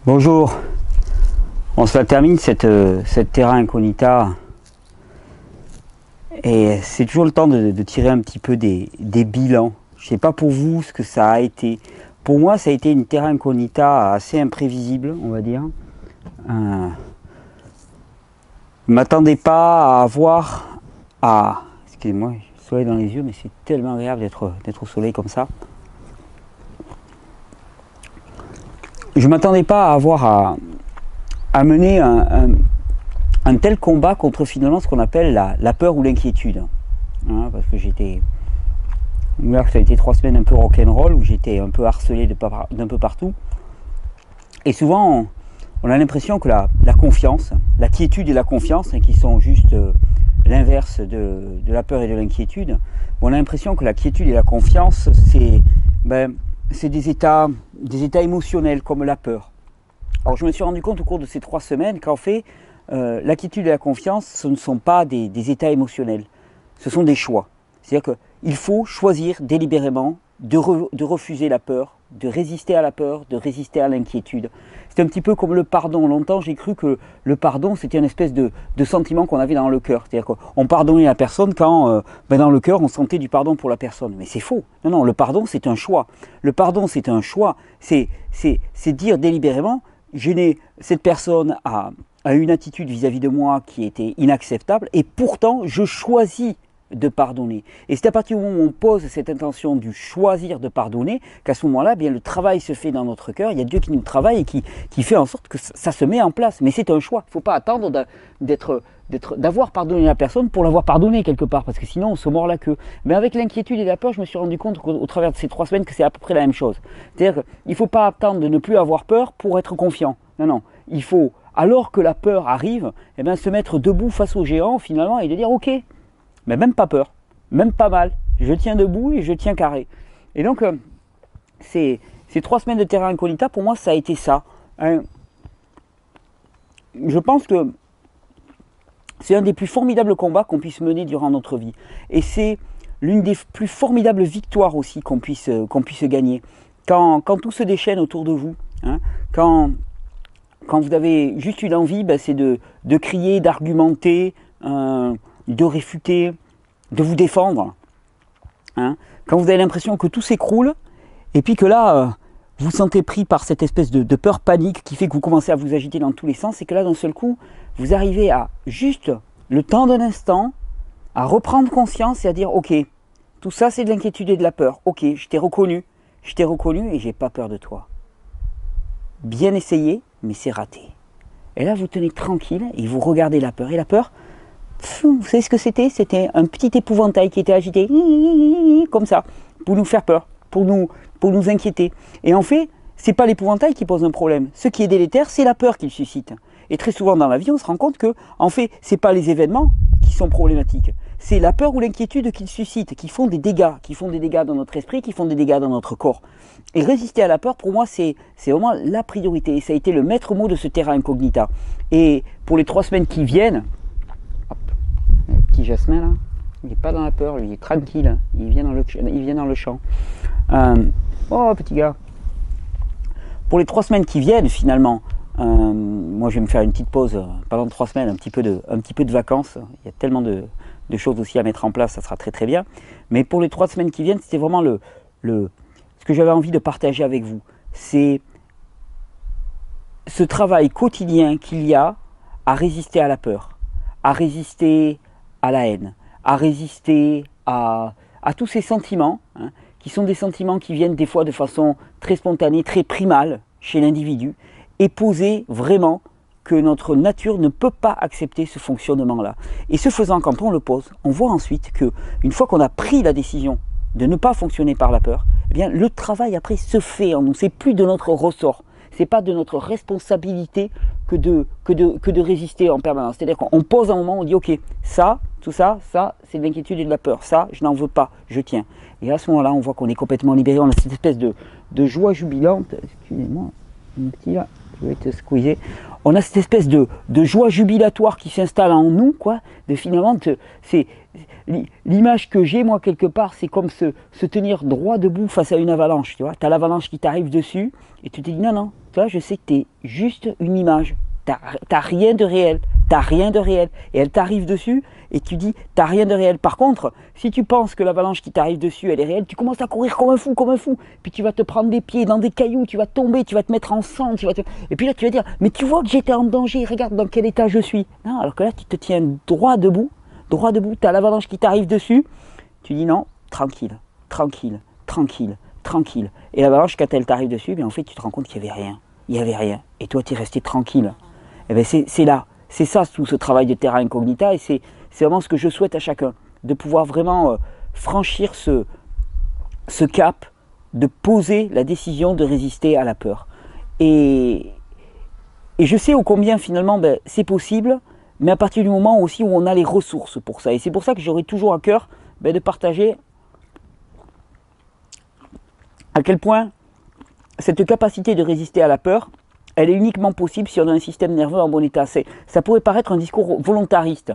Bonjour, on se la termine cette Terra Incognita et c'est toujours le temps de tirer un petit peu des bilans. Je ne sais pas pour vous ce que ça a été. Pour moi ça a été une Terra Incognita assez imprévisible, on va dire. Je ne m'attendais pas à avoir excusez-moi, le soleil dans les yeux, mais c'est tellement agréable d'être au soleil comme ça. Je ne m'attendais pas à avoir à mener un tel combat contre finalement ce qu'on appelle la peur ou l'inquiétude. Hein, parce que là, ça a été 3 semaines un peu rock'n'roll, où j'étais un peu harcelé d'un peu partout. Et souvent, on a l'impression que la confiance, la quiétude et la confiance, hein, qui sont juste l'inverse de la peur et de l'inquiétude, on a l'impression que la quiétude et la confiance, c'est des états émotionnels comme la peur. Alors je me suis rendu compte au cours de ces 3 semaines qu'en fait, la quiétude et la confiance, ce ne sont pas des états émotionnels, ce sont des choix. C'est-à-dire qu'il faut choisir délibérément de refuser la peur, de résister à la peur, de résister à l'inquiétude. C'est un petit peu comme le pardon. Longtemps, j'ai cru que le pardon, c'était une espèce de sentiment qu'on avait dans le cœur. C'est-à-dire qu'on pardonnait la personne quand, dans le cœur, on sentait du pardon pour la personne. Mais c'est faux. Non, non, le pardon, c'est un choix. Le pardon, c'est un choix. C'est dire délibérément, cette personne a une attitude vis-à-vis de moi qui était inacceptable, et pourtant, je choisis de pardonner. Et c'est à partir du moment où on pose cette intention du choisir de pardonner qu'à ce moment-là, bien le travail se fait dans notre cœur. Il y a Dieu qui nous travaille et qui fait en sorte que ça se met en place. Mais c'est un choix. Il ne faut pas attendre d'avoir pardonné la personne pour l'avoir pardonné quelque part, parce que sinon on se mord la queue. Mais avec l'inquiétude et la peur, je me suis rendu compte au travers de ces 3 semaines que c'est à peu près la même chose. C'est-à-dire qu'il ne faut pas attendre de ne plus avoir peur pour être confiant. Non, non. Il faut, alors que la peur arrive, eh bien, se mettre debout face au géant finalement et de dire ok, mais même pas peur, même pas mal, je tiens debout et je tiens carré. Et donc, ces 3 semaines de Terra Incognita, pour moi, ça a été ça. Je pense que c'est un des plus formidables combats qu'on puisse mener durant notre vie. Et c'est l'une des plus formidables victoires aussi qu'on puisse gagner. Quand tout se déchaîne autour de vous, hein, quand vous avez juste une envie, c'est de crier, d'argumenter, de réfuter, de vous défendre, hein, quand vous avez l'impression que tout s'écroule, et puis que là, vous sentez pris par cette espèce de peur panique qui fait que vous commencez à vous agiter dans tous les sens, et que là, d'un seul coup, vous arrivez à juste le temps d'un instant, à reprendre conscience et à dire, ok, tout ça c'est de l'inquiétude et de la peur, ok, je t'ai reconnu et j'ai pas peur de toi. Bien essayé, mais c'est raté. Et là, vous tenez tranquille et vous regardez la peur, et la peur, vous savez ce que c'était? C'était un petit épouvantail qui était agité, comme ça, pour nous faire peur, pour nous inquiéter. Et en fait, c'est pas l'épouvantail qui pose un problème. Ce qui est délétère, c'est la peur qu'il suscite. Et très souvent dans la vie, on se rend compte que, en fait, c'est pas les événements qui sont problématiques. C'est la peur ou l'inquiétude qu'ils suscitent, qui font des dégâts dans notre esprit, qui font des dégâts dans notre corps. Et résister à la peur, pour moi, c'est vraiment la priorité. Et ça a été le maître mot de ce Terra Incognita. Et pour les 3 semaines qui viennent, le petit Jasmin là, il n'est pas dans la peur, lui, il est tranquille, hein. Il vient dans le champ. Oh petit gars. Pour les 3 semaines qui viennent finalement, moi je vais me faire une petite pause pendant 3 semaines, un petit peu de vacances. Il y a tellement de choses aussi à mettre en place, ça sera très très bien. Mais pour les 3 semaines qui viennent, c'était vraiment ce que j'avais envie de partager avec vous. C'est ce travail quotidien qu'il y a à résister à la peur, à résister à la haine, à résister à tous ces sentiments, hein, qui sont des sentiments qui viennent des fois de façon très spontanée, très primale chez l'individu, et poser vraiment que notre nature ne peut pas accepter ce fonctionnement-là. Et ce faisant, quand on le pose, on voit ensuite qu'une fois qu'on a pris la décision de ne pas fonctionner par la peur, eh bien, le travail après se fait en nous, c'est plus de notre ressort. C'est pas de notre responsabilité que de résister en permanence. C'est-à-dire qu'on pose un moment, on dit ok, ça, tout ça, c'est de l'inquiétude et de la peur. Ça, je n'en veux pas, je tiens. Et à ce moment-là, on voit qu'on est complètement libéré. On a cette espèce de joie jubilante. Excusez-moi, mon petit là, je vais te squeezer. On a cette espèce de joie jubilatoire qui s'installe en nous, quoi. De finalement, c'est l'image que j'ai moi quelque part, c'est comme se tenir droit debout face à une avalanche. Tu vois, t'as l'avalanche qui t'arrive dessus et tu te dis non, non. toi je sais que tu es juste une image, t'as rien de réel, t'as rien de réel, et elle t'arrive dessus, et tu dis, t'as rien de réel. Par contre, si tu penses que l'avalanche qui t'arrive dessus, elle est réelle, tu commences à courir comme un fou, puis tu vas te prendre des pieds dans des cailloux, tu vas tomber, tu vas te mettre en sang, et puis là tu vas dire, mais tu vois que j'étais en danger, regarde dans quel état je suis. Non, alors que là tu te tiens droit debout, t'as l'avalanche qui t'arrive dessus, tu dis non, tranquille, tranquille, tranquille, tranquille. Et l'avalanche, quand elle t'arrive dessus, bien en fait tu te rends compte qu'il n'y avait rien, et toi tu es resté tranquille. Et bien c'est là, c'est ça tout ce travail de terra incognita, et c'est vraiment ce que je souhaite à chacun, de pouvoir vraiment franchir ce cap, de poser la décision de résister à la peur. Et je sais ô combien finalement c'est possible, mais à partir du moment aussi où on a les ressources pour ça. Et c'est pour ça que j'aurai toujours à cœur de partager à quel point cette capacité de résister à la peur, elle est uniquement possible si on a un système nerveux en bon état. Ça pourrait paraître un discours volontariste.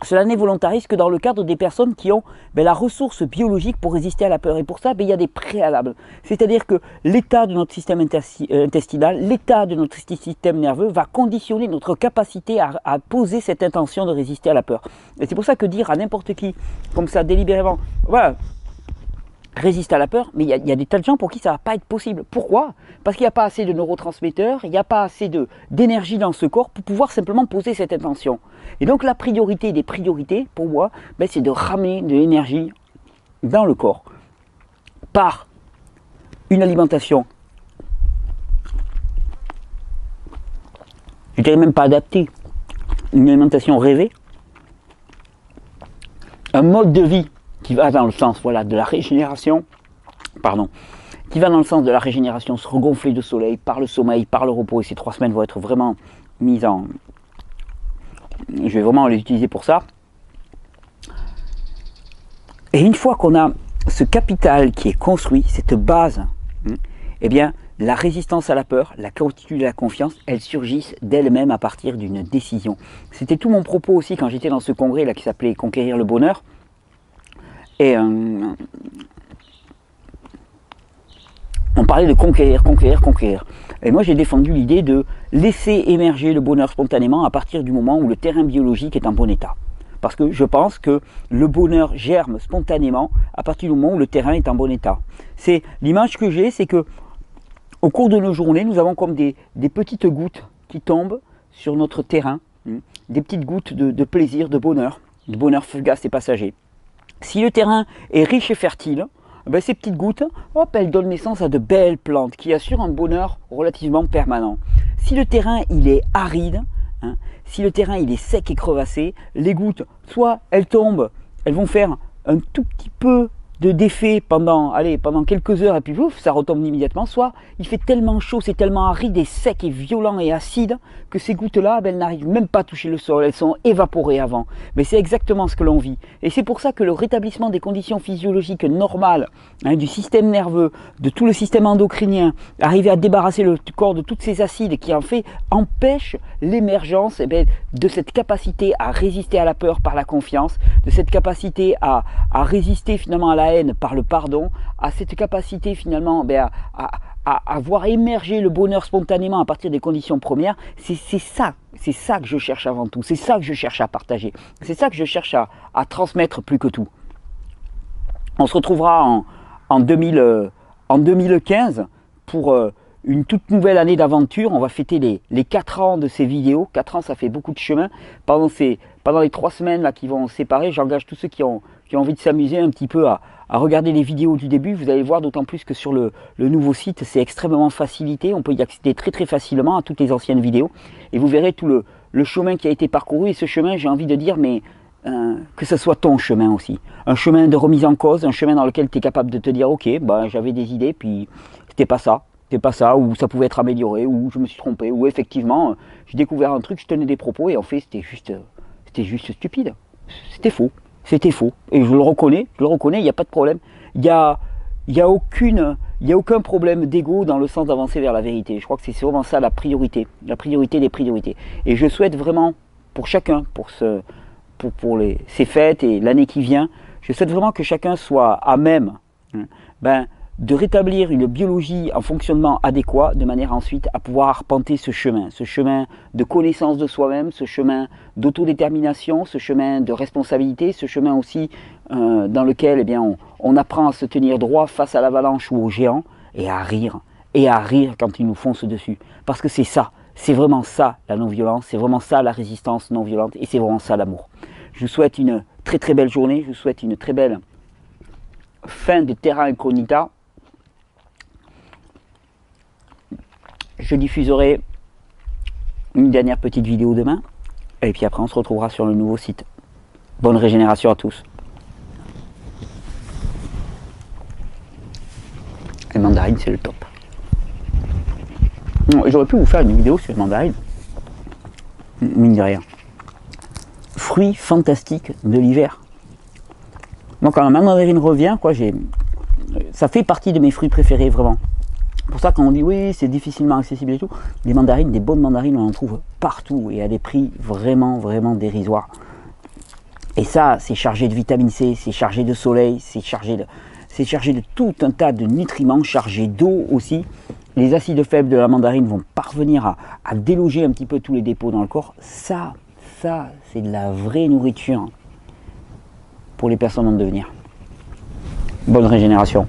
Cela n'est volontariste que dans le cadre des personnes qui ont la ressource biologique pour résister à la peur. Et pour ça, il y a des préalables. C'est-à-dire que l'état de notre système intestinal, l'état de notre système nerveux va conditionner notre capacité à poser cette intention de résister à la peur. Et c'est pour ça que dire à n'importe qui, comme ça, délibérément, voilà, résiste à la peur, mais il y a des tas de gens pour qui ça ne va pas être possible. Pourquoi? Parce qu'il n'y a pas assez de neurotransmetteurs, il n'y a pas assez d'énergie dans ce corps pour pouvoir simplement poser cette intention. Et donc la priorité des priorités, pour moi, c'est de ramener de l'énergie dans le corps par une alimentation, je dirais même pas adaptée, une alimentation rêvée, un mode de vie qui va dans le sens de la régénération, qui va dans le sens de la régénération, se regonfler de soleil, par le sommeil, par le repos, et ces 3 semaines vont être vraiment mises en... Je vais vraiment les utiliser pour ça. Et une fois qu'on a ce capital qui est construit, cette base, eh bien, la résistance à la peur, la certitude et la confiance, elles surgissent d'elles-mêmes à partir d'une décision. C'était tout mon propos aussi quand j'étais dans ce congrès là qui s'appelait « Conquérir le bonheur ». Et on parlait de conquérir. Et moi j'ai défendu l'idée de laisser émerger le bonheur spontanément à partir du moment où le terrain biologique est en bon état. Parce que je pense que le bonheur germe spontanément à partir du moment où le terrain est en bon état. C'est l'image que j'ai, c'est que au cours de nos journées, nous avons comme des petites gouttes qui tombent sur notre terrain, des petites gouttes de plaisir, de bonheur fugace et passager. Si le terrain est riche et fertile, ces petites gouttes, elles donnent naissance à de belles plantes qui assurent un bonheur relativement permanent. Si le terrain il est aride, si le terrain il est sec et crevassé, les gouttes, soit elles tombent, elles vont faire un tout petit peu d'effet pendant quelques heures et puis ouf, ça retombe immédiatement, soit il fait tellement chaud, c'est tellement aride et sec et violent et acide que ces gouttes-là, elles n'arrivent même pas à toucher le sol, elles sont évaporées avant. Mais c'est exactement ce que l'on vit. Et c'est pour ça que le rétablissement des conditions physiologiques normales, du système nerveux, de tout le système endocrinien, arriver à débarrasser le corps de tous ces acides qui en fait empêchent l'émergence de cette capacité à résister à la peur par la confiance, de cette capacité à résister finalement à la haine par le pardon, à cette capacité finalement à voir émerger le bonheur spontanément à partir des conditions premières. C'est ça que je cherche avant tout, c'est ça que je cherche à partager, c'est ça que je cherche à transmettre plus que tout. On se retrouvera en 2015 pour une toute nouvelle année d'aventure. On va fêter les 4 ans de ces vidéos. 4 ans, ça fait beaucoup de chemin. Pendant les 3 semaines là, qui vont se séparer, j'engage tous ceux qui ont envie de s'amuser un petit peu à regarder les vidéos du début. Vous allez voir, d'autant plus que sur le nouveau site, c'est extrêmement facilité. On peut y accéder très très facilement à toutes les anciennes vidéos. Et vous verrez tout le chemin qui a été parcouru. Et ce chemin, j'ai envie de dire, mais que ce soit ton chemin aussi. Un chemin de remise en cause, un chemin dans lequel tu es capable de te dire, ok, j'avais des idées, puis c'était pas ça, ou ça pouvait être amélioré, ou je me suis trompé, ou effectivement, j'ai découvert un truc, je tenais des propos, et en fait, c'était juste stupide. C'était faux. Et je le reconnais, il n'y a pas de problème. Il n'y a aucun problème d'ego dans le sens d'avancer vers la vérité. Je crois que c'est vraiment ça la priorité des priorités. Et je souhaite vraiment, pour chacun, pour ces fêtes et l'année qui vient, je souhaite vraiment que chacun soit à même de rétablir une biologie en fonctionnement adéquat, de manière ensuite à pouvoir arpenter ce chemin de connaissance de soi-même, ce chemin d'autodétermination, ce chemin de responsabilité, ce chemin aussi dans lequel eh bien, on apprend à se tenir droit face à l'avalanche ou aux géants, et à rire quand ils nous foncent dessus. Parce que c'est ça, c'est vraiment ça la non-violence, c'est vraiment ça la résistance non-violente, et c'est vraiment ça l'amour. Je vous souhaite une très très belle journée, je vous souhaite une très belle fin de Terra Incognita. Je diffuserai une dernière petite vidéo demain, et puis après on se retrouvera sur le nouveau site. Bonne régénération à tous. Les mandarines, c'est le top. J'aurais pu vous faire une vidéo sur les mandarines, mine de rien. Fruits fantastiques de l'hiver. Moi, quand la mandarine revient, quoi, ça fait partie de mes fruits préférés, vraiment. Pour ça, quand on dit oui, c'est difficilement accessible et tout, les mandarines, des bonnes mandarines, on en trouve partout et à des prix vraiment, vraiment dérisoires. Et ça, c'est chargé de vitamine C, c'est chargé de soleil, c'est chargé de tout un tas de nutriments, chargé d'eau aussi. Les acides faibles de la mandarine vont parvenir à déloger un petit peu tous les dépôts dans le corps. Ça, c'est de la vraie nourriture pour les personnes en devenir. Bonne régénération.